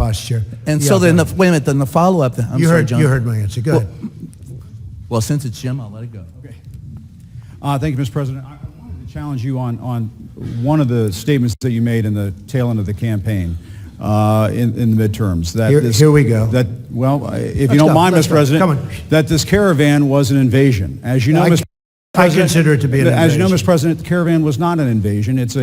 posture. And so then, wait a minute, then the follow-up, then. You heard my answer. Go ahead. Well, since it's Jim, I'll let it go. Okay. Thank you, Mr. President. I wanted to challenge you on one of the statements that you made in the tail end of the campaign in the midterms. That here we go. That, well, if you don't mind, Mr. President, come on. that this caravan was an invasion. As you know, Mr. I consider it to be an invasion. As you know, Mr. President, the caravan was not an invasion. It's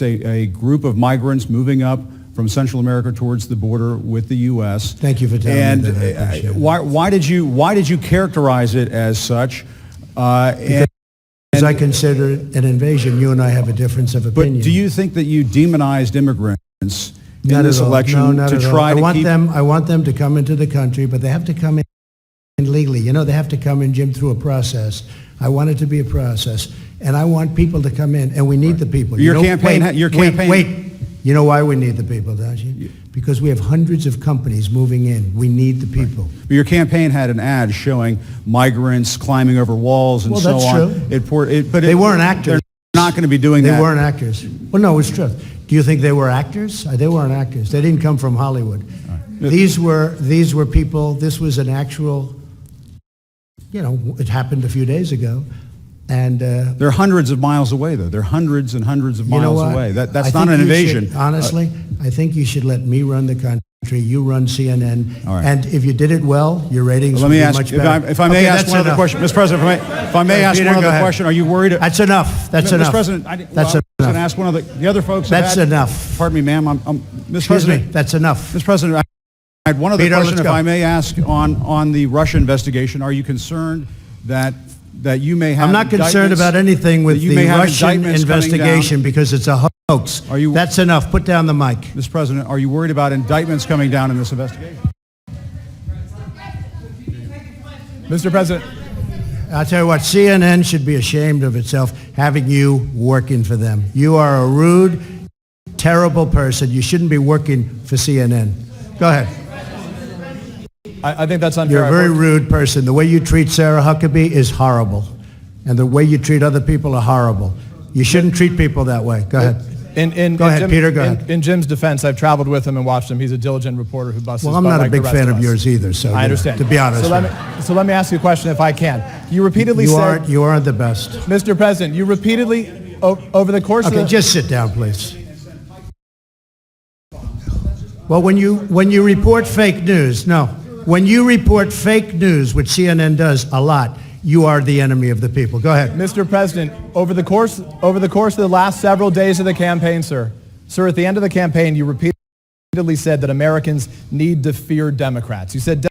a group of migrants moving up from Central America towards the border with the U.S. Thank you for telling me that. I appreciate it. Why did you characterize it as such? Because I consider it an invasion. You and I have a difference of opinion. But do you think that you demonized immigrants in this election to try to keep... I want them to come into the country, but they have to come in legally. You know, they have to come in, Jim, through a process. I want it to be a process, and I want people to come in, and we need the people. Your campaign... Wait. You know why we need the people, don't you? Because we have hundreds of companies moving in. We need the people. But your campaign had an ad showing migrants climbing over walls and so on. Well, that's true. But they weren't actors. They're not going to be doing that. They weren't actors. Well, no, it's true. Do you think they were actors? They weren't actors. They didn't come from Hollywood. Right. These were people. This was an actual, you know, it happened a few days ago. And they're hundreds of miles away, though. They're hundreds and hundreds of miles away. That's not an invasion. Honestly, I think you should let me run the country. You run CNN. All right. And if you did it well, your ratings would be much better. If I may ask one other question, Mr. President, if I may ask one other question, are you worried? That's enough. That's enough. Mr. President, I was going to ask one of the other folks. That's enough. Pardon me, ma'am. Mr. President, that's enough. Mr. President, I had one other question, if I may ask, on the Russia investigation. Are you concerned that you may have... I'm not concerned about anything with the Russian investigation because it's a hoax. That's enough. Put down the mic. Mr. President, are you worried about indictments coming down in this investigation? Mr. President. I'll tell you what, CNN should be ashamed of itself having you working for them. You are a rude, terrible person. You shouldn't be working for CNN. Go ahead. I think that's unfair. You're a very rude person. The way you treat Sarah Huckabee is horrible. And the way you treat other people are horrible. You shouldn't treat people that way. Go ahead. Go ahead, Peter, go ahead. In Jim's defense, I've traveled with him and watched him. He's a diligent reporter who busts his butt. Well, I'm not a big fan of yours either, so I understand. To be honest. So let me ask you a question if I can. You repeatedly said... You aren't the best. Mr. President, you repeatedly, over the course of the... Okay, just sit down, please. Well, when you report fake news, when you report fake news, which CNN does a lot, you are the enemy of the people. Go ahead. Mr. President, over the course of the last several days of the campaign, sir, at the end of the campaign, you repeatedly said that Americans need to fear Democrats. You said